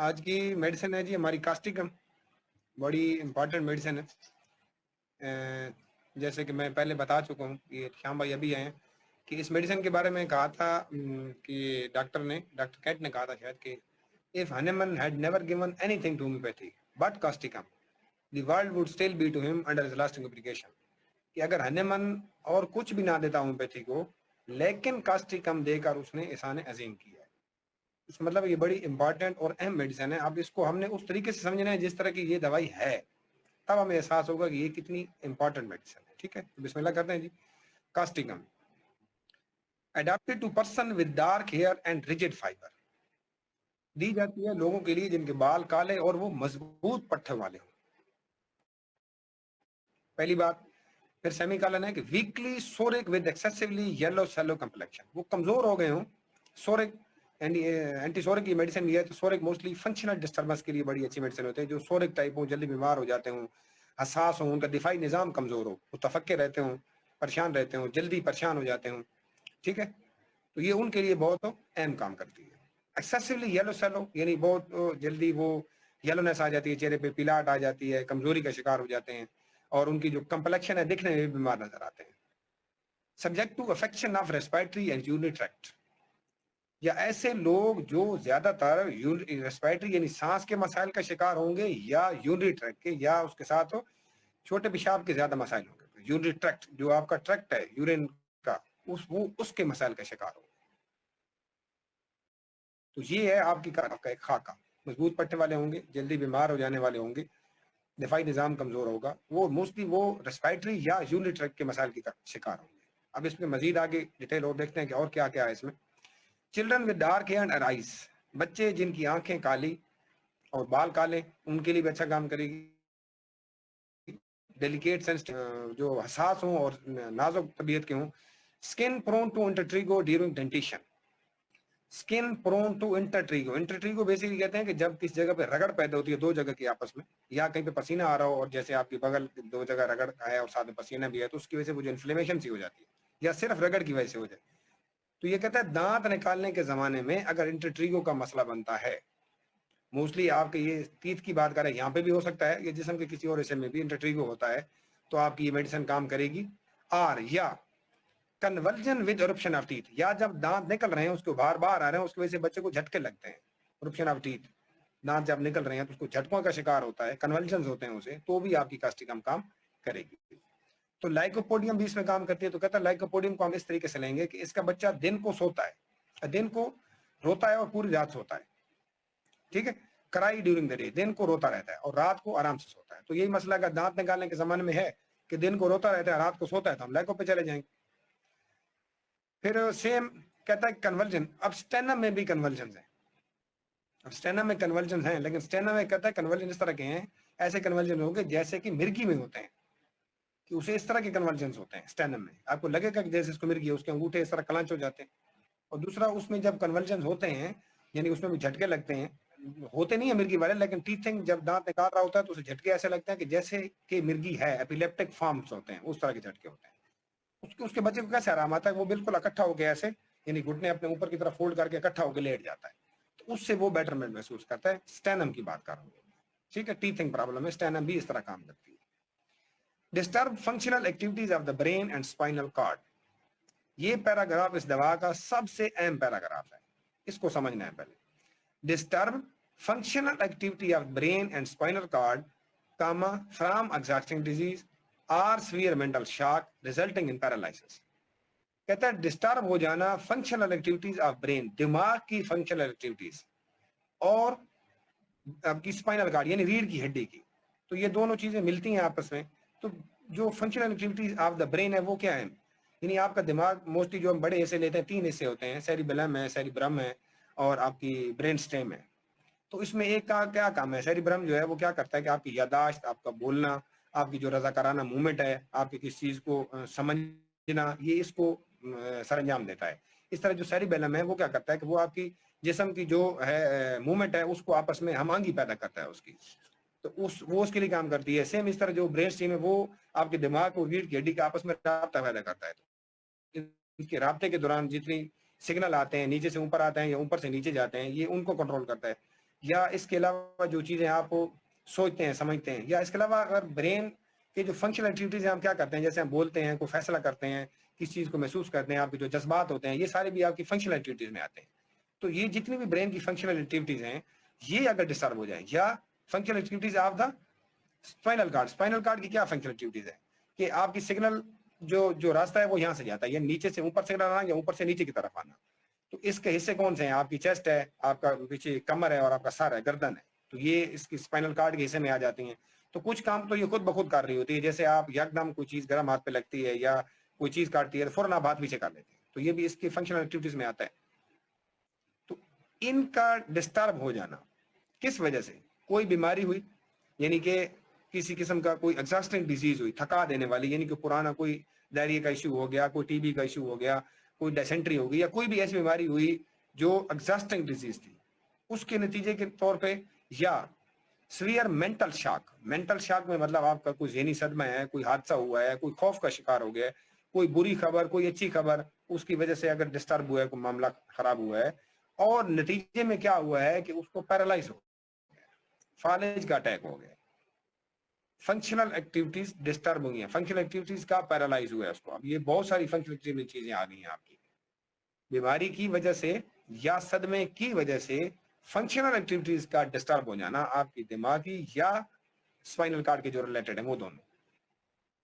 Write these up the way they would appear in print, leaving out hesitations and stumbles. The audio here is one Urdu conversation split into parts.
آج کی میڈیسن ہے جی ہماری کاسٹیکم، بڑی امپورٹنٹ میڈیسن ہے. جیسے کہ میں پہلے بتا چکا ہوں، یہ شام بھائی ابھی آئے ہیں کہ اس میڈیسن کے بارے میں کہا تھا کہ ڈاکٹر کیٹ نے کہا تھا شاید کہ if Hahnemann had never given anything to homeopathy but causticum, the world would still be to him under his lasting application. کہ اگر ہنیمن اور کچھ بھی نہ دیتا ہومیوپیتھی کو، لیکن کاسٹیکم دے کر اس نے احسان عظیم کیا ہے. اس کا مطلب یہ بڑی امپورٹنٹ اور اہم میڈیسن ہے. اب اس کو ہم نے اس طریقے سے سمجھنا ہے جس طرح کی یہ دوائی ہے، تب ہمیں احساس ہوگا کہ یہ کتنی امپورٹنٹ میڈیسن ہے. ٹھیک ہے، بسم اللہ کرتے ہیں جی. Causticum adapted to person with dark hair and rigid fibre, دی جاتی ہے لوگوں کے لیے جن کے بال کالے اور وہ مضبوط پٹھے والے ہوں. پہلی بات. پھر سیمی کالن ہے کہ weakly psoric with excessively yellow sallow complexion, وہ کمزور ہو گئے ہوں. سورک اینٹی سورک کی میڈیسن بھی ہے، تو سورک موسٹلی فنکشنل ڈسٹربنس کے لیے بڑی اچھی میڈیسن ہوتے ہیں. جو سورک ٹائپ ہوں، جلدی بیمار ہو جاتے ہوں، حساس ہوں، ان کا دفاعی نظام کمزور ہو، متفکر رہتے ہوں، پریشان رہتے ہوں، جلدی پریشان ہو جاتے ہوں. ٹھیک ہے، تو یہ ان کے لیے بہت اہم کام کرتی ہے. ایکسیسیولی یلو سیلو یعنی بہت جلدی وہ یلونیس آ جاتی ہے، چہرے پہ پلاٹ آ جاتی ہے، کمزوری کا شکار ہو جاتے ہیں، اور ان کی جو کمپلیکشن ہے دکھنے میں بھی بیمار نظر آتے ہیں. Subject to affection of respiratory and urinary tract, یا ایسے لوگ جو زیادہ تر ریسپائرٹری یعنی سانس کے مسائل کا شکار ہوں گے، یا یورینری ٹریکٹ کے، یا اس کے ساتھ چھوٹے پیشاب کے زیادہ مسائل ہوں گے. یورینری ٹریکٹ جو آپ کا ٹریکٹ ہے یورین کا، وہ اس کے مسائل کا شکار ہوں گے. تو یہ ہے آپ کی ایک خاکہ. مضبوط پٹھے والے ہوں گے، جلدی بیمار ہو جانے والے ہوں گے، دفاعی نظام کمزور ہوگا، وہ موسٹلی وہ ریسپائرٹری یا یورینری ٹریکٹ کے مسائل کی شکار ہوں گے. اب اس میں مزید آگے ڈیٹیل اور دیکھتے ہیں کہ اور کیا کیا ہے اس میں. Children with dark hair and eyes, بچے جن کی آنکھیں کالی اور بال کالے، ان کے لیے بھی اچھا کام کرے گی. ڈیلیکیٹ سینسٹیو جو حساس ہوں اور نازک طبیعت کے ہوں. Skin prone to intertrigo during dentition, skin prone to intertrigo. Intertrigo basically کہتے ہیں کہ جب کس جگہ پہ رگڑ پیدا ہوتی ہے دو جگہ کی آپس میں، یا کہیں پہ پسینہ آ رہا ہو اور جیسے آپ کی بغل دو جگہ رگڑ ہے اور ساتھ میں پسینہ بھی ہے، تو اس کی وجہ سے وہ جو انفلیمیشن سی ہو جاتی ہے، یا صرف رگڑ کی وجہ سے ہو جائے. تو یہ کہتا ہے دانت نکالنے کے زمانے میں اگر انٹرٹریگو کا مسئلہ بنتا ہے، موسٹلی آپ کے یہ تیت کی بات کریں، یہاں پہ بھی ہو سکتا ہے، یہ جسم کے کسی اور حصے میں بھی انٹرٹریگو ہوتا ہے، تو آپ کی یہ میڈیسن کام کرے گی. یا conversion with eruption of teeth, یا جب دانت نکل رہے ہیں اس کو بار بار آ رہے ہیں، اس کی وجہ سے بچے کو جھٹکے لگتے ہیں. eruption آف ٹیتھ، دانت جب نکل رہے ہیں تو اس کو جھٹکوں کا شکار ہوتا ہے، کنولجنز ہوتے ہیں اسے، تو بھی آپ کی کاسٹیکم کام کرے گی. تو لائکوپوڈیم بھی اس میں کام کرتی ہے. تو کہتا ہے لائکوپوڈیم کو ہم اس طریقے سے لیں گے کہ اس کا بچہ دن کو سوتا ہے، دن کو روتا ہے اور پوری رات سوتا ہے. ٹھیک ہے، کرائی ڈیورنگ دا ڈے، دن کو روتا رہتا ہے اور رات کو آرام سے سوتا ہے. تو یہی مسئلہ اگر دانت نکالنے کے زمانے میں ہے کہ دن کو روتا رہتا ہے رات کو سوتا ہے، تو ہم لائکو پہ چلے جائیں گے. پھر سیم کہتا ہے کنورجن. اب سٹینم میں بھی کنورجنز ہیں. اب سٹینم میں کنورجنز ہیں، لیکن سٹینم میں کہتا ہے کنورجن اس طرح کے ہیں، ایسے کنورجن ہوں گے جیسے کہ مرگی میں ہوتے ہیں، کہ اسے اس طرح کے کنورجنز ہوتے ہیں سٹینم میں. آپ کو لگے گا کہ جیسے اس کو مرگی ہے، اس کے انگوٹھے اس طرح کلانچ ہو جاتے ہیں. اور دوسرا اس میں جب کنورجنز ہوتے ہیں یعنی اس میں بھی جھٹکے لگتے ہیں، ہوتے نہیں ہیں مرگی والے، لیکن ٹیتھنگ جب دانت نکال رہا ہوتا ہے تو اسے جھٹکے ایسے لگتے ہیں کہ جیسے کہ مرگی ہے، ایپیلیپٹک فارمز ہوتے ہیں، اس طرح کے جھٹکے ہوتے ہیں. اس کے بچے کو کیسے آرام آتا ہے؟ وہ بالکل اکٹھا ہو کے ایسے یعنی گھٹنے اپنے اوپر کی طرف فولڈ کر کے اکٹھا ہو کے لیٹ جاتا ہے، تو اس سے وہ بیٹرمنٹ محسوس کرتا ہے. سٹینم کی بات کر رہا ہوں. ٹھیک ہے، ٹیتھنگ پرابلم ہے، سٹینم بھی اس طرح کام کرتی ہے. Disturb functional activities of the brain and spinal card, یہ پیراگراف اس دوا کا سب سے اہم پیراگراف ہے، اس کو سمجھنا ہے پہلے. Disturb functional activity of brain and spinal cord from exhausting disease اور severe mental shock resulting in paralysis. کہتا ہے ڈسٹرب ہو جانا فنکشنل ایکٹیویٹیز آف برین، دماغ کی فنکشنل ایکٹیویٹیز، اور آپ کی اسپائنل کارڈ یعنی ریڑھ کی ہڈی کی. تو یہ دونوں چیزیں ملتی ہیں آپس میں. تو جو functional activities of the brain ہے وہ کیا ہے؟ یعنی آپ کا دماغ موسٹلی جو ہم بڑے حصے لیتے ہیں، 3 حصے ہوتے ہیں، سیریبیلم ہے، سیریبرم ہے، اور آپ کی برین سٹیم ہے. تو اس میں ایک کا کیا کام ہے؟ سیریبرم جو ہے وہ کیا کرتا ہے کہ آپ کی یاداشت، آپ کا بولنا، آپ کی جو رضاکارانہ موومنٹ ہے، آپ کی کس چیز کو سمجھنا، یہ اس کو سر انجام دیتا ہے. اس طرح جو سیریبیلم ہے وہ کیا کرتا ہے کہ وہ آپ کی جسم کی جو ہے موومنٹ ہے اس کو آپس میں ہم آہنگی پیدا کرتا ہے اس کی، تو وہ اس کے لیے کام کرتی ہے. سیم اس طرح جو برین سٹیم ہے وہ آپ کے دماغ اور ریڑھ کی ہڈی کے آپس میں رابطہ پیدا کرتا ہے. ان کے رابطے کے دوران جتنی سگنل آتے ہیں، نیچے سے اوپر آتے ہیں یا اوپر سے نیچے جاتے ہیں، یہ ان کو کنٹرول کرتا ہے. یا اس کے علاوہ جو چیزیں آپ سوچتے ہیں سمجھتے ہیں، یا اس کے علاوہ اگر برین کے جو فنکشنل ایکٹیویٹیز ہیں ہم کیا کرتے ہیں، جیسے ہم بولتے ہیں، کوئی فیصلہ کرتے ہیں، کس چیز کو محسوس کرتے ہیں، آپ کے جو جذبات ہوتے ہیں، یہ سارے بھی آپ کی فنکشنل ایکٹیویٹیز میں آتے ہیں. تو یہ جتنی بھی برین کی فنکشنل ایکٹیویٹیز ہیں یہ اگر ڈسٹرب ہو جائیں، یا functional activities of the spinal cord کی کیا فنکشنل ایکٹیویٹیز ہے کہ آپ کی سگنل جو راستہ ہے وہ یہاں سے جاتا ہے، یا نیچے سے اوپر سگنل آنا یا اوپر سے نیچے کی طرف آنا. تو اس کے حصے کون سے ہیں؟ آپ کی چیسٹ ہے، آپ کا پیچھے کمر ہے، اور آپ کا سر ہے، گردن ہے. تو یہ اس کی اسپائنل کارڈ کے حصے میں آ جاتی ہیں. تو کچھ کام تو یہ خود بخود کر رہی ہوتی ہے، جیسے آپ یکدم کوئی چیز گرم ہاتھ پہ لگتی ہے یا کوئی چیز کاٹتی ہے تو فوراً آپ ہاتھ پیچھے کر لیتے ہیں. تو یہ بھی اس کی فنکشنل ایکٹیویٹیز میں آتا ہے. تو ان کا ڈسٹرب ہو جانا کس وجہ سے؟ کوئی بیماری ہوئی، یعنی کہ کسی قسم کا کوئی ایگزاسٹنگ ڈیزیز ہوئی، تھکا دینے والی، یعنی کہ پرانا کوئی ڈائریا کا ایشو ہو گیا، کوئی ٹی بی کا ایشو ہو گیا، کوئی ڈیسنٹری ہو گئی، یا کوئی بھی ایسی بیماری ہوئی جو ایگزاسٹنگ ڈیزیز تھی، اس کے نتیجے کے طور پہ. یا سویئر مینٹل شاک میں مطلب آپ کا کوئی ذہنی صدمہ ہے، کوئی حادثہ ہوا ہے، کوئی خوف کا شکار ہو گیا ہے، کوئی بری خبر، کوئی اچھی خبر، اس کی وجہ سے اگر ڈسٹرب ہوا ہے، کوئی معاملہ خراب ہوا ہے، اور نتیجے میں کیا ہوا ہے کہ اس کو پیرالائز ہو گیا، فالج کا اٹیک ہو گیا، فنکشنل ایکٹیویٹیز ڈسٹرب ہوئی ہیں، فنکشنل ایکٹیویٹیز کا پیرالائز ہوا ہے اس کو. اب یہ بہت ساری فنکشنل چیزیں آ گئی ہیں آپ کی بیماری کی وجہ سے یا صدمے کی وجہ سے. فنکشنل ایکٹیویٹیز کا ڈسٹرب ہو جانا آپ کی دماغی یا اسپائنل کارڈ کے جو ریلیٹڈ ہیں وہ دونوں،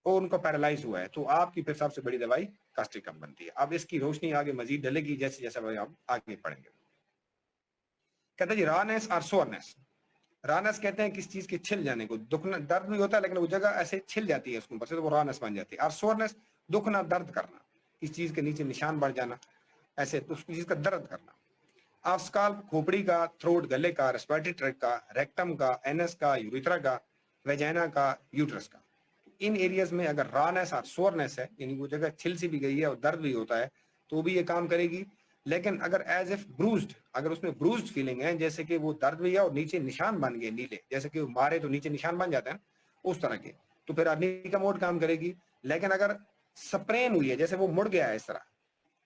اور ان کو پیرالائز ہوا ہے، تو آپ کی پھر سب سے بڑی دوائی کاسٹیکم بنتی ہے. اب اس کی روشنی آگے مزید ڈلے گی جیسے جیسے آپ آگے پڑھیں گے. کہتے ہیں جی رانیس اور سورنیس. رانس کہتے ہیں کس چیز کے چھل جانے کو، دکھنا درد بھی ہوتا ہے لیکن وہ جگہ ایسے چھل جاتی ہے اس کے اوپر سے، تو وہ رانس بن جاتی ہے. اور سورنس دکھنا، درد کرنا، کس چیز کے نیچے نشان بڑھ جانا، ایسے اس چیز کا درد کرنا. آفسکال کھوپڑی کا، تھروٹ گلے کا، ریسپیریٹری ٹریک کا، ریکٹم کا، اینس کا، یوریترا کا، ویجائنا کا، یوٹرس کا. ان ایریاز میں اگر رانس اور سورنس ہے، یعنی وہ جگہ چھل سی بھی گئی ہے اور درد بھی ہوتا ہے، تو بھی یہ کام کرے گی. لیکن اگر ایز اف بروزڈ، اگر اس میں بروزڈ فیلنگ ہے، جیسے کہ وہ درد بھی ہے اور نیچے نشان بن گئے نیلے، جیسے کہ وہ مارے تو نیچے نشان بن جاتے ہیں اس طرح کے، تو پھر آدمی کا موڈ کام کرے گی. لیکن اگر سپرین ہوئی ہے، جیسے وہ مڑ گیا ہے، اس طرح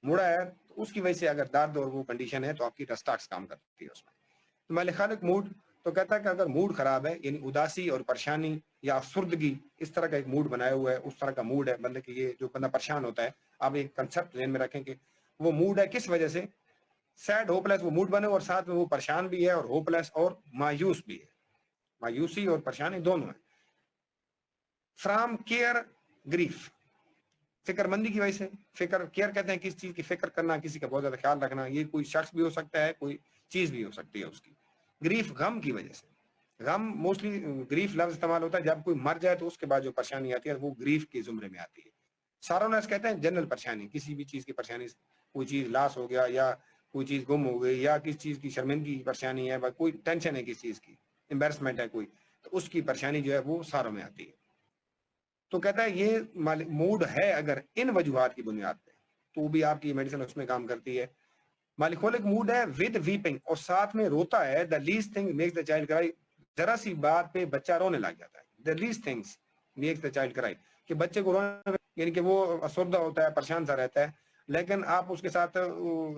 مڑا ہے، تو اس کی وجہ سے اگر درد اور وہ کنڈیشن ہے تو آپ کی ڈسٹاکس کام کرتی ہے اس میں. تو مالک خالق موڈ تو کہتا ہے کہ اگر موڈ خراب ہے، یعنی اداسی اور پریشانی یا افسردگی، اس طرح کا ایک موڈ بنایا ہوا ہے، اس طرح کا موڈ ہے بندے کی، یہ جو بندہ پریشان ہوتا ہے، آپ ایک کنسپٹ ذہن میں رکھیں کہ وہ موڈ ہے کس وجہ سے. سیڈ ہوپ لیس وہ موڈ بنے، اور ساتھ میں وہ پریشان بھی ہے اور ہوپ لیس اور مایوس بھی ہے، مایوسی اور پریشانی دونوں ہیں. فرام کیئر گریف، فکر مندی کی وجہ سے. فکر، کیئر کہتے ہیں کس چیز کی فکر کرنا، کسی کا بہت زیادہ خیال رکھنا. یہ کوئی شخص بھی ہو سکتا ہے، کوئی چیز بھی ہو سکتی ہے اس کی. گریف غم کی وجہ سے. غم موسٹلی گریف لفظ استعمال ہوتا ہے جب کوئی مر جائے تو اس کے بعد جو پریشانی آتی ہے وہ گریف کے زمرے میں آتی ہے. سارونیس کہتے ہیں جنرل پریشانی، کسی بھی چیز کی پریشانی، کوئی چیز لاس ہو گیا، یا کوئی چیز گم ہو گئی، یا کسی چیز کی شرمندگی کی پریشانی ہے، کوئی ٹینشن ہے کسی چیز کی، امبیرسمنٹ ہے کوئی، تو اس کی پریشانی جو ہے وہ ساروں میں آتی ہے. تو کہتا ہے یہ موڈ ہے اگر ان وجوہات کی بنیاد پہ، تو بھی آپ کی میڈیسن اس میں کام کرتی ہے. مالکولک موڈ ہے ود ویپنگ، اور ساتھ میں روتا ہے. The least thing makes the child کرائی، ذرا سی بات پہ بچہ رونے لگ جاتا ہے. The least things makes the child کرائی، کہ بچے کو رونے، یعنی کہ وہ افسردہ ہوتا ہے، پریشان سا رہتا ہے، لیکن آپ اس کے ساتھ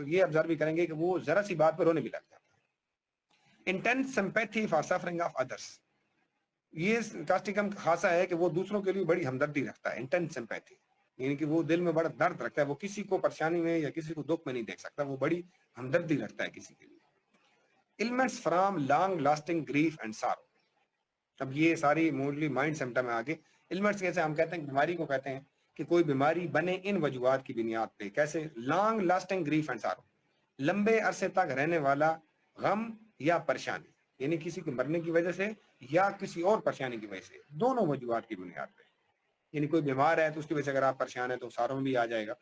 یہ آبزرو بھی کریں گے کہ وہ ذرا سی بات پہ رونے بھی لگ جاتا ہے. Intense sympathy for suffering of others, یہ کاسٹیکم کا خاصہ ہے کہ وہ دوسروں کے لیے بڑی ہمدردی رکھتا ہے. انٹینس سمپیتھی یعنی کہ وہ دل میں بڑا درد رکھتا ہے، وہ کسی کو پریشانی میں یا کسی کو دکھ میں نہیں دیکھ سکتا، وہ بڑی ہمدردی رکھتا ہے کسی کے لیے. Elements from long lasting grief and سارو، اب یہ ساری موڈلی مائنڈ سمٹم ہے. آگے ایلمنٹس کیسے ہم کہتے ہیں بیماری کو کہتے ہیں کہ کوئی بیماری بنے ان وجوہات کی بنیاد پہ. کیسے؟ لانگ لاسٹنگ گریف اینڈ سارو، لمبے عرصے تک رہنے والا غم یا پریشانی، یعنی کسی کے مرنے کی وجہ سے یا کسی اور پریشانی کی وجہ سے، دونوں وجوہات کی بنیاد پہ. یعنی کوئی بیمار ہے تو اس کی وجہ سے اگر آپ پریشان ہیں تو ساروں میں بھی آ جائے گا.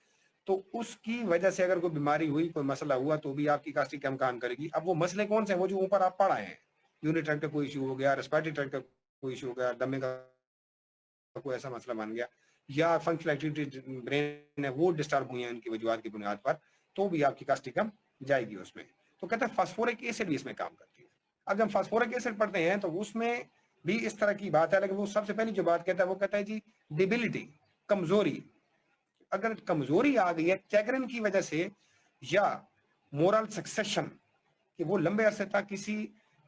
تو اس کی وجہ سے اگر کوئی بیماری ہوئی، کوئی مسئلہ ہوا، تو بھی آپ کی کاسٹیکم کام کرے گی. اب وہ مسئلے کون سے ہیں؟ وہ جو اوپر آپ پڑھ آئے ہیں، یونٹ ٹریکٹ کا کوئی ایشو ہو گیا، ریسپیریٹری ٹریکٹ کا کوئی ایشو ہو گیا، دمے کا کوئی ایسا مسئلہ بن گیا، یا فنکشنل ایکٹیویٹی برین ہے وہ ڈسٹرب ہوئی ہیں ان کی وجوہات کی بنیاد پر، تو بھی آپ کی کاسٹیکم جائے گی اس میں. تو کہتے ہیں فاسفورک ایسڈ بھی اس میں کام کرتی ہے. اب جب فاسفورک ایسڈ پڑھتے ہیں تو اس میں بھی اس طرح کی بات ہے، لیکن وہ سب سے پہلی جو بات کہتا ہے وہ کہتا ہے جی ڈیبلٹی، کمزوری. اگر کمزوری آ گئی ہے چیگرن کی وجہ سے، یا مورل سکسیشن، کہ وہ لمبے عرصے تک کسی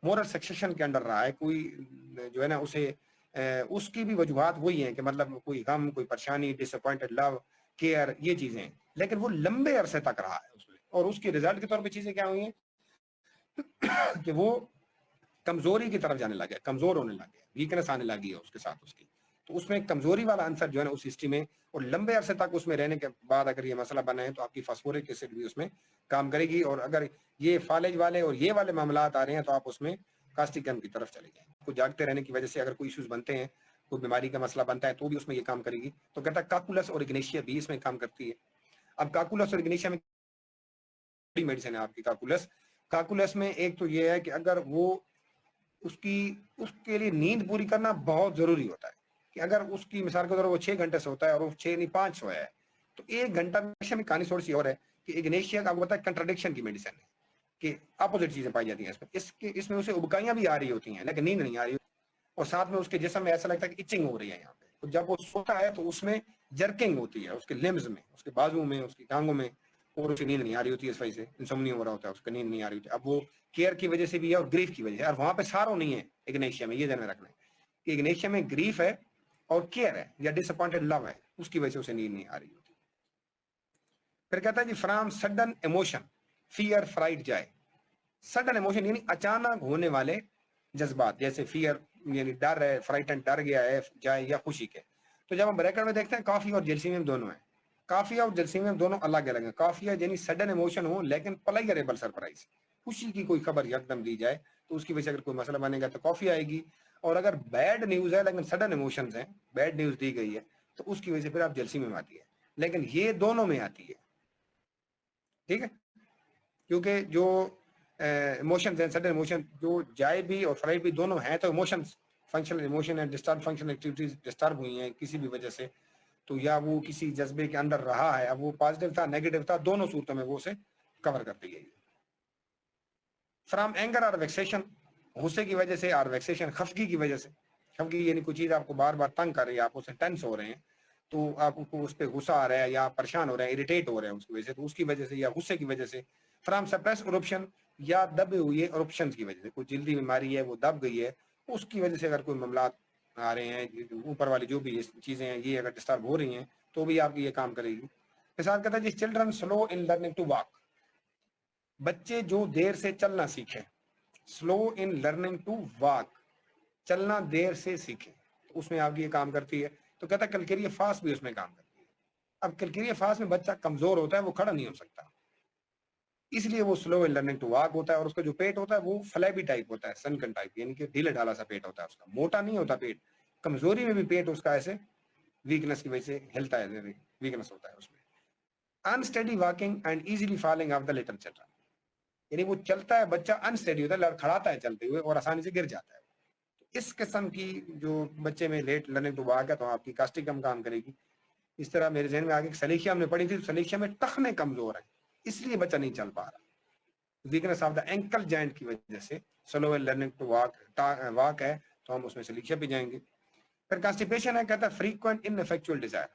مورل سکسیشن کے انڈر رہا ہے، کوئی جو ہے نا اسے اس کی بھی وجوہات وہی ہیں کہ مطلب کوئی غم، کوئی پریشانی، ڈس اپوائنٹڈ لو، کیئر، یہ چیزیں ہیں، لیکن وہ لمبے عرصے تک رہا ہے اس میں، اور اس کی ریزلٹ کے طور پہ چیزیں کیا ہوئی ہیں کہ وہ کمزوری کی طرف جانے لگا، کمزور ہونے لگ گیا، ویکنس آنے لگی ہے اس کے ساتھ اس کی. تو اس میں کمزوری والا عنصر جو ہے نا اس ہسٹری میں، اور لمبے عرصے تک اس میں رہنے کے بعد اگر یہ مسئلہ بنا ہے تو آپ کی فاسفورک ایسڈ بھی اس میں کام کرے گی. اور اگر یہ فالج والے اور یہ والے معاملات آ رہے ہیں تو آپ اس میں کاسٹیکم کی طرف چلے جائیں. کو جاگتے رہنے کی وجہ سے اگر کوئی ایشوز بنتے ہیں، کوئی بیماری کا مسئلہ بنتا ہے تو بھی اس میں یہ کام کرے گی. تو کہتا ہے کاکولس اور اگنیشیا بھی اس میں کام کرتی ہے. اب کاکولس اور اگنیشیا میں بڑی میڈیسن ہے آپ کی. کاکولس میں ایک تو یہ ہے کہ اگر وہ اس کے لیے نیند پوری کرنا بہت ضروری ہوتا ہے، کہ اگر اس کی مثال کے طور پر وہ 6 گھنٹے سوتا ہے اور وہ 6 نہیں 5 سویا ہے تو 1 گھنٹہ میں کہانی تھوڑی سی اور ہے کہ اگنیشیا کا آپ کو پتا ہے کنٹراڈکشن کی میڈیسن ہے، کہ اپوزٹ چیزیں پائی جاتی ہیں اس میں اسے ابکائیاں بھی آ رہی ہوتی ہیں لیکن نیند نہیں آ رہی، اور ساتھ میں اس کے جسم میں ایسا لگتا ہے کہ ایچنگ ہو رہی ہے یہاں پہ. تو جب وہ سوتا ہے تو اس میں جرکنگ ہوتی ہے اس کے لمز میں، اس کے بازو میں، اس کی ٹانگوں میں، اور اسے نیند نہیں آ رہی ہوتی ہے. اس وجہ سے انسومنیا ہو رہا ہوتا ہے، اس کو نیند نہیں آ رہی ہوتی. اب وہ کیئر کی وجہ سے بھی ہے اور گریف کی وجہ سے، اور وہاں پہ سارو نہیں ہے اگنیشیا میں. یہ ذہن میں رکھنا ہے کہ اگنیشیا میں گریف ہے اور کیئر ہے یا ڈس اپوائنٹڈ لو ہے، اس کی وجہ سے اسے نیند نہیں آ رہی ہوتی. پھر کہتا ہے جی from sudden emotion fear fright جائے. سڈن ایموشن یعنی اچانک ہونے والے جذبات، جیسے فیئر یعنی ڈر ہے، فرائٹن ڈر گیا ہے جائے، یا خوشی کے. تو جب ہم بریکٹ میں دیکھتے ہیں کافی اور جلسیمیم دونوں ہیں. کافیہ اور جلسیمیم دونوں الگ الگ ہیں. کافیہ یعنی سڈن ایموشن ہو لیکن پلیئریبل سرپرائز، خوشی کی کوئی خبر یکدم دی جائے تو اس کی وجہ سے اگر کوئی مسئلہ بنے گا تو کافی آئے گی. اور اگر بیڈ نیوز ہے لیکن سڈن ایموشنز ہیں، بیڈ نیوز دی گئی ہے تو اس کی وجہ سے پھر آپ جلسیمیم آتی ہے. لیکن یہ دونوں میں آتی ہے، ٹھیک ہے، کیونکہ جو ایموشنز ہیں، سڈن ایموشن جو جائے بھی اور فرائٹ بھی دونوں ہیں، تو ایموشنز فنکشنل ایموشن ہے، ڈسٹرب فنکشنل ایکٹیویٹیز ڈسٹرب ہوئی ہیں کسی بھی وجہ سے، تو یا وہ کسی جذبے کے اندر رہا ہے، اب وہ پازیٹیو تھا نیگیٹو تھا، دونوں صورتوں میں وہ اسے کور کرتی گئی. فرام اینگر اور ویکسیشن، غصے کی وجہ سے، اور ویکسیشن خفگی کی وجہ سے. خفگی یعنی کوئی چیز آپ کو بار بار تنگ کر رہی ہے، آپ اسے ٹینس ہو رہے ہیں تو آپ کو اس پہ غصہ آ رہا ہے یا پریشان ہو رہے ہیں، اریٹیٹ ہو رہے ہیں اس کی وجہ سے، تو اس کی وجہ سے یا غصے کی وجہ سے. فرام سپریس اروپشن، یا دبے ہوئے اروپشن کی وجہ سے، کوئی جلدی بیماری ہے وہ دب گئی ہے اس کی وجہ سے اگر کوئی معاملات آ رہے ہیں اوپر والی جو بھی چیزیں ہیں یہ اگر ڈسٹرب ہو رہی ہیں تو بھی آپ کی یہ کام کرے گی. مثال کہتا ہے جی children slow in learning to walk, بچے جو دیر سے چلنا سیکھیں. Slow in learning to walk, چلنا دیر سے سیکھیں، تو اس میں آپ کی یہ کام کرتی ہے. تو کہتا ہے کلکیریا فاسٹ بھی اس میں کام کرتی ہے. اب کلکیریا فاسٹ میں بچہ کمزور ہوتا ہے، وہ کھڑا نہیں ہو سکتا، اس لیے وہ سلو ان لرننگ ٹو واک ہوتا ہے. اور اس کا جو پیٹ ہوتا ہے وہ فلیبی ٹائپ ہوتا ہے، سنکن ٹائپ، یعنی کہ ڈھیلا ڈھالا سا پیٹ ہوتا ہے اس کا، موٹا نہیں ہوتا پیٹ. کمزوری میں بھی پیٹ اس کا ایسے ویکنس کی وجہ سے ہلتا ہے، ویکنس ہوتا ہے اس میں. Unsteady walking and easily falling of the little children, یعنی وہ چلتا ہے بچہ انسٹڈی ہوتا ہے، لڑکھڑاتا ہے چلتے ہوئے اور آسانی سے گر جاتا ہے. اس قسم کی جو بچے میں لیٹ لرننگ ٹو واک ہے تو آپ کی کاسٹیکم کام کرے گی. اس طرح میرے ذہن میں آگے سلیشیا ہم نے پڑھی تھی، سلیشیا میں ٹخنے کمزور ہیں اس لیے بچہ نہیں چل پا رہا. ویکنس آف دا اینکل جوائنٹ کی وجہ سے سلو لرننگ ٹو واک ہے تو ہم اس میں سلیشیا پہ جائیں گے. پھر کانسٹیپیشن ہے، کہتا ہے فریکوینٹ ان افیکچوئل ڈیزائر،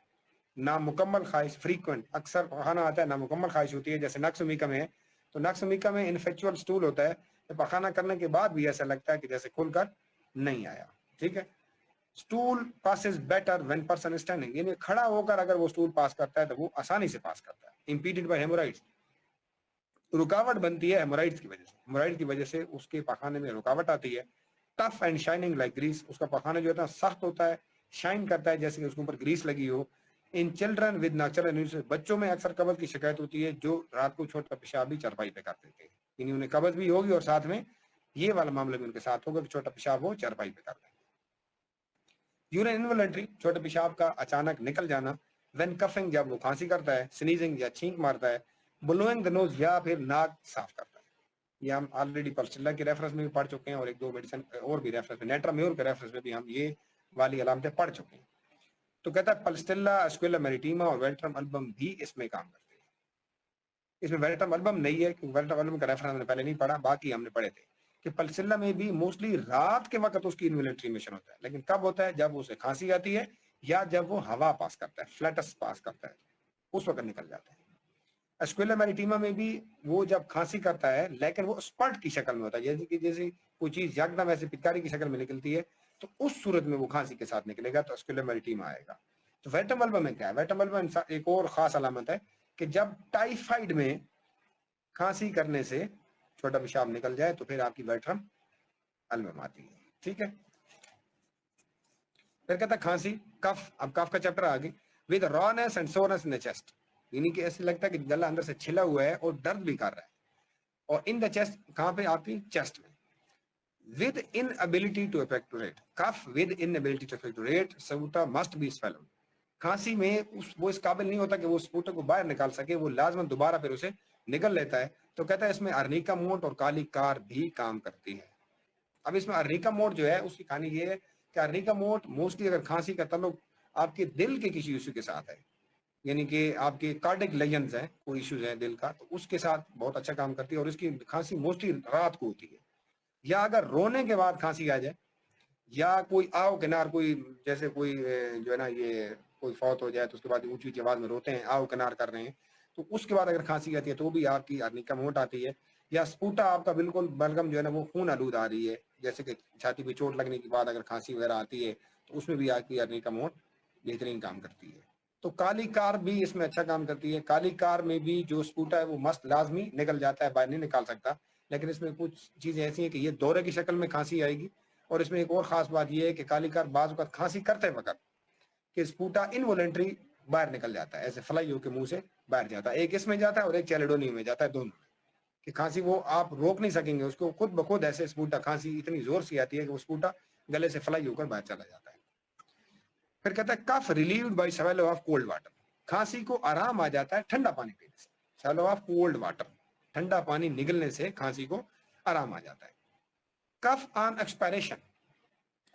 نامکمل خواہش. فریکوینٹ اکثر پخانہ آتا ہے، نامکمل خواہش ہوتی ہے. جیسے نقص میکا میں ہے تو نقص میکا میں انفیکچوئل سٹول ہوتا ہے، پخانہ کرنے کے بعد بھی ایسا لگتا ہے کہ جیسے کھل کر نہیں آیا، ٹھیک ہے. Stool passes better when person standing, یعنی کھڑا ہو کر اگر وہ سٹول پاس کرتا ہے تو وہ آسانی سے پاس کرتا ہے. امپیڈڈ بائی ہیمورائڈز، رکاوٹ بنتی ہے ہیمورائڈز کی وجہ سے. ہیمورائڈ کی وجہ سے اس کے پخانے میں رکاوٹ آتی ہے. Tough and shining like grease, اس کا پخانہ جو ہوتا ہے سخت ہوتا ہے، شائن کرتا ہے جیسے کہ اس کے اوپر گریس لگی ہو. ان چلڈرن ود نیچرل، بچوں میں اکثر قبض کی شکایت ہوتی ہے جو رات کو چھوٹا پیشاب بھی چرپائی پہ کرتے تھے، یعنی انہیں قبض بھی ہوگی اور ساتھ میں یہ والا معاملہ بھی ان کے ساتھ ہوگا کہ چھوٹا پیشاب ہو چرپائی پہ کر دیں. یورین انوالنٹری، چھوٹے پیشاب کا اچانک نکل جانا. وین کفنگ، جب وہ کھانسی کرتا ہے. سنیزنگ یا چھینک مارتا ہے. بلوئنگ دا نوز، یا پھر ناک صاف کرتا ہے. یہ ہم آلریڈی پلسٹیلا کے ریفرنس میں بھی پڑھ چکے ہیں اور ایک دو میڈیسن اور بھی ریفرنس میں، نیٹرامیور کے ریفرنس میں بھی ہم یہ والی علامتیں پڑھ چکے ہیں. تو کہتا ہے پلسٹیلا، اسکویلا میریٹیما اور ویلٹرم البم بھی اس میں کام کرتے ہیں. اس میں ویلٹرم البم نہیں ہے کیونکہ ویلٹرم البم کا ریفرنس ہم نے پہلے نہیں پڑھا، باقی ہم نے پڑھے تھے کہ پلسیلا میں بھی موسٹلی رات کے وقت اس کی انویلنٹری ایمیشن ہوتا ہے. لیکن کب ہوتا ہے؟ جب اسے کھانسی آتی ہے یا جب وہ ہوا پاس کرتا ہے، فلیٹس پاس کرتا ہے، اس وقت نکل جاتا ہے. اسکویلا میریٹیما میں بھی وہ جب کھانسی کرتا ہے لیکن وہ اسپرٹ کی شکل میں ہوتا ہے، جیسے کوئی چیز یکدم ایسے پتکاری کی شکل میں نکلتی ہے تو اس صورت میں وہ کھانسی کے ساتھ نکلے گا تو اسکویلا میریٹیما آئے گا۔ تو ویٹرم بلبم میں کیا ہے؟ ویٹرم بلبم میں ایک اور خاص علامت ہے کہ جب ٹائیفائڈ میں کھانسی کرنے سے چھوٹا پیشاب نکل جائے تو پھر آپ کی ویٹرم بلبم آتی ہے، ٹھیک ہے۔ پھر کہتا ہے کھانسی، کف، اب کف کا چیپٹر آگے، with رانس and soreness in chest, یعنی کہ ایسے لگتا ہے کہ گلا اندر سے چھلا ہوا ہے اور درد بھی کر رہا ہے، اور ان دا چیسٹ، کہاں پہ؟ آپ کی چیسٹ میں۔ With inability to expectorate, cough with inability to expectorate, sputa must be swallowed, کھانسی میں وہ اس قابل نہیں ہوتا کہ وہ سپوٹا کو باہر نکال سکے، وہ لازماً دوبارہ پھر اسے نگل لیتا ہے، تو کہتا ہے اس میں ارنیکا موٹ اور کالی کار بھی کام کرتی ہے۔ اب اس میں ارنیکا موٹ جو ہے اس کی کہانی یہ ہے کہ ارنیکا موٹ موسٹلی اگر کھانسی کا تعلق آپ کے دل کے کسی ایشو کے ساتھ ہے، یعنی کہ آپ کے کارڈک لیجنز ہیں، کوئی ایشوز ہیں دل کا، تو اس کے ساتھ بہت اچھا کام کرتی ہے، اور اس کی کھانسی موسٹلی رات کو ہوتی ہے، یا اگر رونے کے بعد کھانسی آ جائے، یا کوئی آو کنار، کوئی جیسے کوئی جو ہے نا یہ کوئی فوت ہو جائے تو اس کے بعد اونچی اونچی آواز میں روتے ہیں، آو کنار کر رہے ہیں، تو اس کے بعد اگر کھانسی آتی ہے تو بھی آپ کی ارنیکا موٹ آتی ہے، یا سپوٹا آپ کا بالکل بلغم جو ہے نا وہ خون آلود آ رہی ہے، جیسے کہ چھاتی پہ چوٹ لگنے کے بعد اگر کھانسی وغیرہ آتی ہے تو اس میں بھی آپ کی ارنیکا موٹ بہترین کام کرتی ہے۔ تو کالی کار بھی اس میں اچھا کام کرتی ہے، کالی کار میں بھی جو سپوٹا ہے وہ مست لازمی نکل جاتا ہے، باہر نہیں نکال سکتا، لیکن اس میں کچھ چیزیں ایسی ہیں کہ یہ دورے کی شکل میں کھانسی آئے گی، اور اس میں ایک اور خاص بات یہ ہے کہ کالی کار بعض اوقات کھانسی کرتے وقت کہ سپوٹا انوالنٹری باہر نکل جاتا ہے، ایسے فلائی ہو کے منہ سے باہر جاتا ہے، ایک اس میں جاتا ہے اور ایک چیلیڈونی میں جاتا ہے، دونوں میں، کہ کھانسی وہ آپ روک نہیں سکیں گے اس کو، خود بخود ایسے سپوٹا کھانسی اتنی زور سے آتی ہے کہ وہ سپوٹا گلے سے فلائی ہو کر باہر چلا جاتا ہے۔ پھر کہتا ہے cough relieved by swallow of cold water, کھانسی کو آرام آ جاتا ہے ٹھنڈا پانی پینے سے، سویلو آف کولڈ واٹر، ٹھنڈا پانی نگلنے سے کھانسی کو آرام آ جاتا ہے۔ کف آن ایکسپائریشن،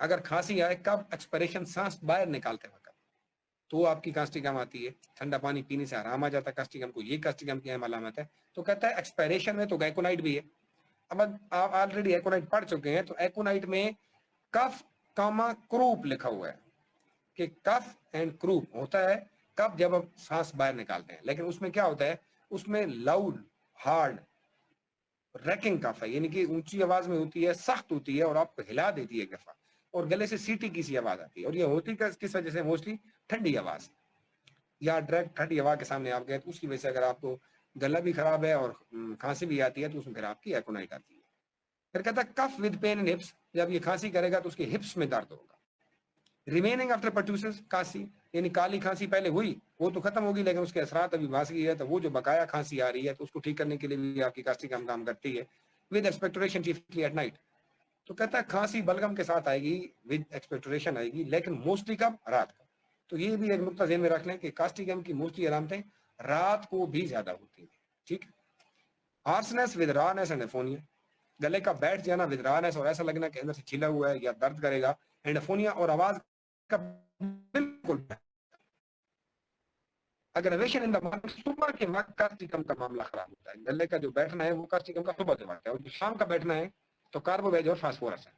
اگر کھانسی آئے کف ایکسپائریشن، سانس باہر نکالتے وقت، تو آپ کی کاسٹیگم آتی ہے، ٹھنڈا پانی پینے سے آرام آ جاتا ہے کاسٹیگم کو، یہ کاسٹیگم کی اہم علامت ہے۔ تو کہتا ہے ایکسپائریشن میں تو گائکونائٹ بھی ہے، اب آپ آلریڈی ایکونائٹ پڑھ چکے ہیں، تو ایکونائٹ میں کف کاما کروپ لکھا ہوا ہے کہ کف اینڈ کروپ ہوتا ہے کف جب آپ سانس باہر نکالتے ہیں، لیکن اس میں کیا ہوتا ہے، اس میں لاؤڈ ہارڈ ریکنگ کف ہے، یعنی کہ اونچی آواز میں ہوتی ہے، سخت ہوتی ہے اور آپ کو ہلا دیتی ہے کف، اور گلے سے سیٹی کی سی آواز آتی ہے، اور یہ ہوتی کس وجہ سے؟ موسٹلی ٹھنڈی آواز، یا ڈائریکٹ ٹھنڈی ہوا کے سامنے آپ گئے تو اس کی وجہ سے اگر آپ کو گلا بھی خراب ہے اور کھانسی بھی آتی ہے تو اس میں پھر آپ کی ایکونائٹ آتی ہے۔ پھر کہتا ہے کف ود پین ان ہپس، جب یہ کھانسی کرے گا تو اس کے ہپس میں درد ہوگا۔ ریمیننگ آفٹر پرٹوسس، کھانسی یعنی کالی کھانسی پہلے ہوئی وہ تو ختم ہوگی، لیکن اس کے اثرات ابھی باقی ہے، تو وہ جو بقایا کھانسی آ رہی ہے تو اس کو ٹھیک کرنے کے لیے بھی آپ کی کاسٹیگم کام کرتی ہے، ود ایکسپیکٹوریشن چیفلی ایٹ نائٹ۔ تو کہتا ہے کھانسی بلغم کے ساتھ آئے گی، ود ایکسپیکٹوریشن آئے گی، لیکن موسٹلی کب؟ رات کو۔ تو یہ بھی ایک نقطہ ذہن میں رکھ لیں کہ کاسٹیگم کی موسٹلی علامتیں رات کو بھی زیادہ ہوتی ہیں، ٹھیک۔ ہارسنس ود رانس اینڈ ایفونیا، گلے کا بیٹھ جانا ود رانس اور ایسا لگنا کہ اندر سے چھلا ہوا ہے یا درد کرے گا، اینڈ ایفونیا اور آواز کا بالکل اگریویشن ان دا مارننگ، صبح کے وقت کاسٹیگم کا معاملہ خراب ہوتا ہے، گلے کا جو بیٹھنا ہے وہ کاسٹیگم کا صبح کے وقت ہے، اور جو شام کا بیٹھنا ہے تو کاربوویج اور فاسفورس ہے۔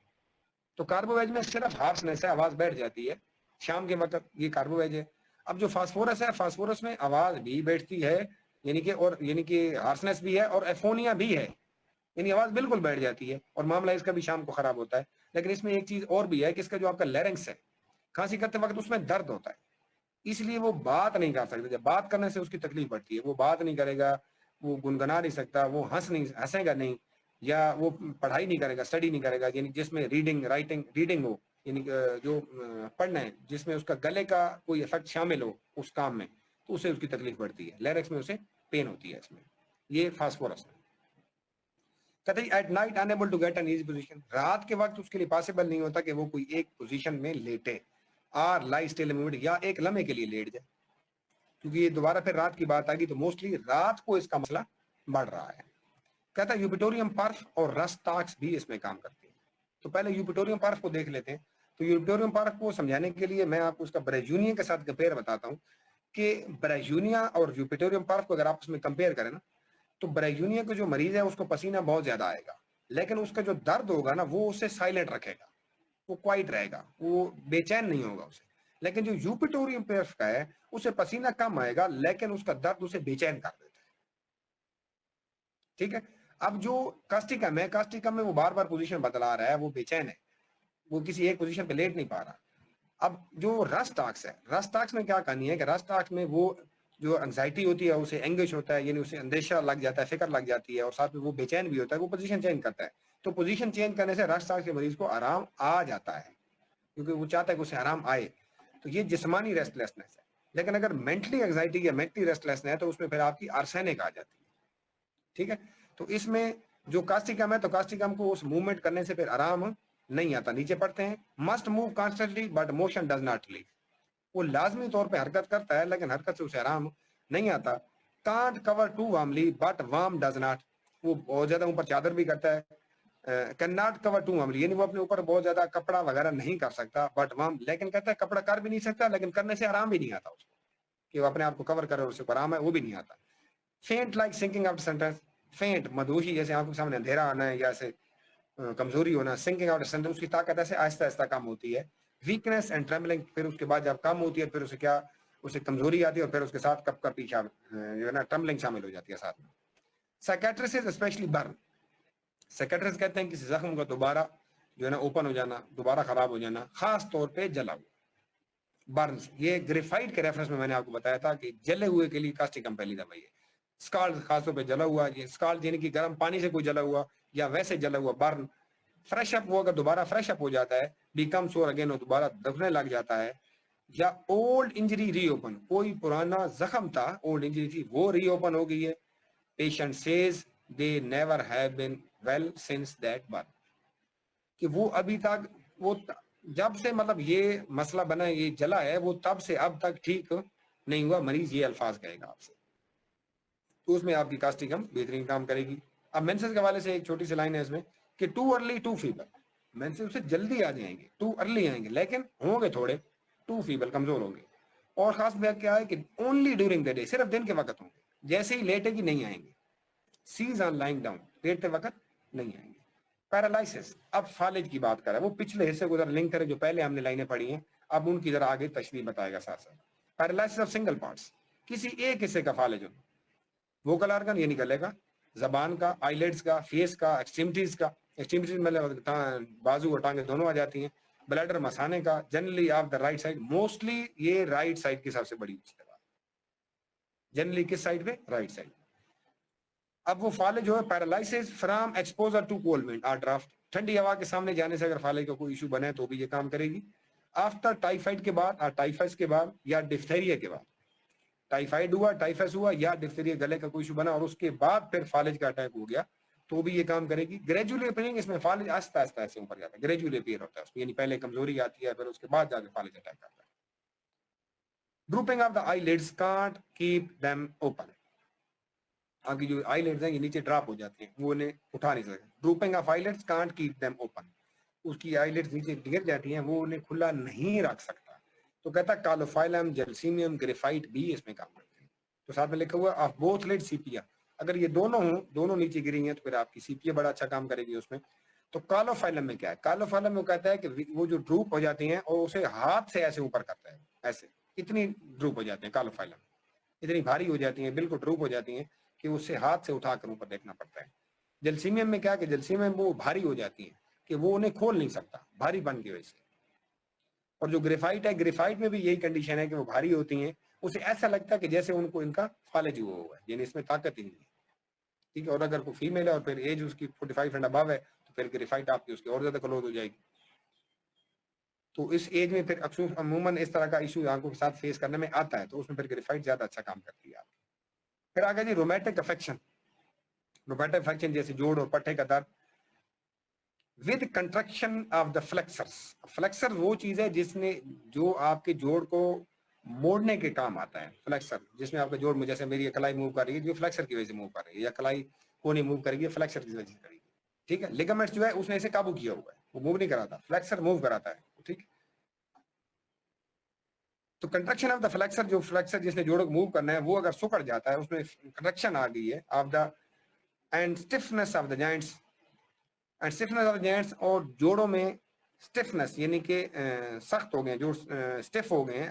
تو کاربوویج میں صرف ہارسنس ہے، آواز بیٹھ جاتی ہے شام کے وقت، یہ کاربوویج ہے۔ اب جو فاسفورس ہے، فاسفورس میں آواز بھی بیٹھتی ہے، یعنی کہ ہارسنس بھی ہے اور ایفونیا بھی ہے، یعنی آواز بالکل بیٹھ جاتی ہے، اور معاملہ اس کا بھی شام کو خراب ہوتا ہے۔ لیکن اس میں ایک چیز اور بھی ہے کہ اس کا جو آپ کا لیرنگس ہے، کھانسی کرتے وقت اس میں درد ہوتا ہے، اس لیے وہ بات نہیں کر سکتے، جب بات کرنے سے اس کی تکلیف بڑھتی ہے، وہ بات نہیں کرے گا، وہ گنگنا نہیں سکتا، وہ ہنسے گا نہیں، یا وہ پڑھائی نہیں کرے گا، اسٹڈی نہیں کرے گا، یعنی جس میں ریڈنگ ہو، یعنی جو پڑھنا ہے جس میں اس کا گلے کا کوئی افیکٹ شامل ہو اس کام میں، تو اسے اس کی تکلیف بڑھتی ہے، لیرکس میں اسے پین ہوتی ہے، اس میں یہ فاسفورس ہے۔ کہتے ہیں at night unable to get an easy position, رات کے وقت اس کے لیے پاسبل نہیں ہوتا کہ وہ کوئی ایک پوزیشن میں لیٹے، آر لائی اسٹل موڈ، یا ایک لمحے کے لیے لیٹ جائے، کیونکہ یہ دوبارہ پھر رات کی بات آ گئی تو موسٹلی رات کو اس کا مسئلہ بڑھ رہا ہے۔ کہتا ہے یوپیٹوریم پرف اور رسٹاکس بھی اس میں کام کرتے ہیں۔ تو پہلے یوپیٹوریم پرف کو دیکھ لیتے ہیں۔ تو یوپیٹوریم پرف کو سمجھانے کے لیے میں آپ کو اس کا بریجونیا کے ساتھ کمپیئر بتاتا ہوں کہ بریجونیا اور یوپیٹوریم پرف کو اگر آپ اس میں کمپیئر کریں نا، تو بریجونیا کا جو مریض ہے اس کو پسینہ بہت زیادہ آئے گا، لیکن اس کا جو درد ہوگا نا وہ اسے سائلنٹ رکھے گا، وہ کوائٹ رہے گا، وہ بے چین نہیں ہوگا اسے۔ لیکن جو یوپیٹوریم پرف کا ہے اسے پسینہ کم آئے گا لیکن اس کا درد اسے بے چین کر دیتا ہے۔ ٹھیک ہے. اب جو کاسٹیکم ہے, کاسٹیکم میں وہ بار بار پوزیشن بدلا رہا ہے, وہ بے چین ہے, وہ کسی ایک پوزیشن پہ لیٹ نہیں پا رہا. اب جو رسٹاکس ہے, رسٹاکس میں کیا کہانی ہے کہ رسٹاکس میں وہ جو انگزائٹی ہوتی ہے اسے انگش ہوتا ہے, یعنی اسے اندیشہ لگ جاتا ہے, فکر لگ جاتی ہے, اور ساتھ میں وہ بے چین بھی ہوتا ہے, وہ پوزیشن چینج کرتا ہے. تو پوزیشن چینج کرنے سے رسٹاکس کے مریض کو آرام آ جاتا ہے, کیونکہ وہ چاہتا ہے کہ اسے آرام آئے. تو یہ جسمانی ریسٹلیسنس ہے. لیکن اگر مینٹلی انگزائٹی یا مینٹلی ریسٹلیسنس ہے تو اس میں پھر آپ کی آرسینک آ جاتی ہے. ٹھیک ہے. تو اس میں جو کاسٹیکم ہے, تو کاسٹیکم کو اس موومنٹ کرنے سے پھر آرام نہیں آتا, نیچے پڑتے ہیں. Must move constantly but motion does not relieve, وہ لازمی طور پہ حرکت کرتا ہے لیکن حرکت سے اسے آرام نہیں آتا. Can't cover to warmly but warm does not, وہ بہت زیادہ اوپر چادر بھی کرتا ہے. Can not cover to warmly, یعنی وہ اپنے اوپر بہت زیادہ کپڑا وغیرہ نہیں کر سکتا, بٹ وارم, لیکن کہتا ہے کپڑا کر بھی نہیں سکتا, لیکن کرنے سے آرام بھی نہیں آتا اس کو, کہ وہ اپنے آپ کو کور کرے اور اسے آرام ہے, وہ بھی نہیں آتا. Faint like sinking out sentence, faint مدوشی, جیسے آنکھوں کے سامنے اندھیرا آنا ہے یا ایسے کمزوری ہونا. سنکنگ آؤٹ سینٹنس, اس کی طاقت ایسے آہستہ آہستہ کم ہوتی ہے. ویکنیس اینڈ ٹریمبلنگ, پھر اس کے بعد جب کم ہوتی ہے پھر اسے کیا, اسے کمزوری آتی ہے, اور پھر اس کے ساتھ کپ کا پیچھا جو ہے نا ٹرمبلنگ شامل ہو جاتی ہے ساتھ میں. سائکیٹرسٹ اسپیشلی برن, سائکیٹرسٹ کہتے ہیں کسی زخم کا دوبارہ جو ہے نا اوپن ہو جانا, دوبارہ خراب ہو جانا, خاص طور پہ جلا ہوا برنز. یہ گریفائٹ کے ریفرنس میں نے آپ کو بتایا تھا کہ جلے ہوئے کے لیے کاسٹیکم پہلی دوائی ہے. اسکال خاص طور پہ جلا ہوا, یہ اسکال یعنی کہ گرم پانی سے کوئی جلا ہوا یا ویسے جلا ہوا برن. فریش اپ, وہ اگر دوبارہ فریش اپ ہو جاتا ہے, بیکم سور اگین, وہ دوبارہ دبنے لگ جاتا ہے. یا اولڈ انجری ری اوپن, کوئی پرانا زخم تھا, اولڈ انجری تھی, وہ ری اوپن ہو گئی ہے. Patient says they never have been well since that burn, کہ وہ ابھی تک, وہ جب سے مطلب یہ مسئلہ بنا, یہ جلا ہے, وہ تب سے اب تک ٹھیک نہیں ہوا. مریض یہ الفاظ کہے گا آپ سے, تو اس میں آپ کی کاسٹیکم بہترین کام کرے گی. اب مینسز کے حوالے سے ایک چھوٹی سی لائن ہے اس میں کہ too early to fable, menses سے جلدی آ جائیں گے, ٹو ارلی آئیں گے, لیکن ہوں گے تھوڑے, ٹو فیبل, کمزور ہوں گے. اور خاص بات کیا ہے کہ اونلی ڈیورنگ دا ڈے, صرف دن کے وقت ہوں گے, جیسے ہی لیٹے گی نہیں آئیں گے. سیز آن لائنگ ڈاؤن, لیٹتے وقت نہیں آئیں گے. پیرالائسس, اب فالج کی بات کریں, وہ پچھلے حصے کو ذرا لنک کرے جو پہلے ہم نے لائنیں پڑھی ہیں, اب ان کی ذرا آگے تشریح بتائے گا ساتھ ساتھ. پیرالائسس آف سنگل پارٹس, کسی ایک حصے کا فالج ہونا. ووکل آرگن یعنی گلے کا, زبان کا, آئی لیڈز کا, فیس کا, ایکسٹریمٹیز کا, ایکسٹریمٹیز مطلب بازو اور ٹانگیں دونوں آ جاتی ہیں. بلیڈر مسانے کا, generally of the right side, mostly یہ رائٹ سائڈ کی سب سے بڑی چیز ہے, جنرلی کس سائڈ پہ, رائٹ سائڈ. اب وہ فالج جو ہے, پیرالائسس فرام ایکسپوزر ٹو کولڈ ونڈ اور ڈرافٹ, ٹھنڈی ہوا کے سامنے جانے سے اگر فالج کا کوئی ایشو بنے تو بھی یہ کام کرے گی. آفٹر ٹائیفائڈ کے بعد, اور ٹائیفائڈ کے بعد, یا ڈفتیریا کے بعد, ٹائیفائڈ ہوا, ٹائیفس ہوا, یا ڈفتیریا گلے کا کوئی ایشو بنا اور اس کے بعد پھر فالج کا اٹیک ہو گیا, تو بھی یہ کام کرے گی. گریجولی اپیئرنگ, اس میں فالج آہستہ آہستہ ایسے اوپر جاتا ہے, گریجولی اپیئر ہوتا ہے اس میں, یعنی پہلے کمزوری آتی ہے, پھر اس کے بعد جا کے فالج اٹیک کرتا ہے. Drooping of the eyelids can't keep them open, آپ کی جو آئی لیڈز ہیں یہ نیچے ڈراپ ہو جاتی ہیں, وہ انہیں اٹھا نہیں سکتے. Drooping of eyelids can't keep them open, اس کی آئی لیڈز نیچے گر جاتی ہیں, وہ انہیں کھلا نہیں رکھ سکتا. تو کہتا ہے کالوفائلم, جلسیمیم, گریفائٹ بھی اس میں کام کرتے ہیں. تو ساتھ میں لکھا ہوا آف بوتھ لیڈ سیپیا, اگر یہ دونوں ہوں, دونوں نیچے گری ہیں, تو پھر آپ کی سیپیا بڑا اچھا کام کرے گی اس میں. تو کالوفائلم میں کیا ہے, کالوفائلم میں کہتا ہے کہ وہ جو ڈروپ ہو جاتی ہیں اور اسے ہاتھ سے ایسے اوپر کرتا ہے, ایسے اتنی ڈروپ ہو جاتے ہیں کالوفائلم, اتنی بھاری ہو جاتی ہیں, بالکل ڈروپ ہو جاتی ہیں کہ اسے ہاتھ سے اٹھا کر اوپر دیکھنا پڑتا ہے. جلسیمیم میں کیا کہ جلسیمیم وہ بھاری ہو جاتی ہیں کہ وہ انہیں کھول نہیں سکتا, بھاری بن کی وجہ سے. اور جو گریفائٹ ہے, گریفائٹ میں بھی یہی کنڈیشن ہے کہ وہ بھاری ہوتی ہیں, اسے ایسا لگتا ہے کہ جیسے ان کو ان کا فالج ہوا ہوا ہے, یعنی اس میں طاقت ہی نہیں ہے. ٹھیک ہے. اور اگر کوئی فیمیل ہے اور پھر ایج اس کی 45 اینڈ ابو ہے, تو پھر گریفائٹ آپ کی اس کی اور زیادہ کلوز ہو جائے گی. تو اس ایج میں پھر اکثر عموماً اس طرح کا ایشو آنکھوں کے ساتھ فیس کرنے میں آتا ہے, تو اس میں پھر گریفائٹ زیادہ اچھا کام کرتی ہے آپ. پھر آگے جی رومیٹک افیکشن, رومیٹک افیکشن جیسے جوڑ اور پٹھے کا درد ود کنٹرکشن آف دا فلیکسرس. فلیکسر وہ چیز ہے جس نے جو آپ کے جوڑ کو موڑنے کے کام آتا ہے. فلیکسر جس میں آپ کا جوڑ, جیسے میری کلائی موو کر رہی ہے, جو فلیکسر کی وجہ سے موو کر رہی ہے, یا کلائی کو نہیں موو کرے گی, فلیکسر کی وجہ سے کرے گی. ٹھیک ہے. لیگامنٹ جو ہے اس نے اسے قابو کیا ہوا ہے, وہ موو نہیں کراتا, فلیکسر موو کراتا ہے. ٹھیک. تو کنٹرکشن آف دا فلیکسر, جو فلیکسر جس نے جوڑوں کو موو کرنا ہے, وہ اگر سکڑ جاتا ہے, اس میں کنٹرکشن آ گئی ہے of the and stiffness of the joints, and stiffness of the joints, اور جوڑوں میں اسٹفنس یعنی کہ سخت ہو گئے, جو اسٹف ہو گئے ہیں,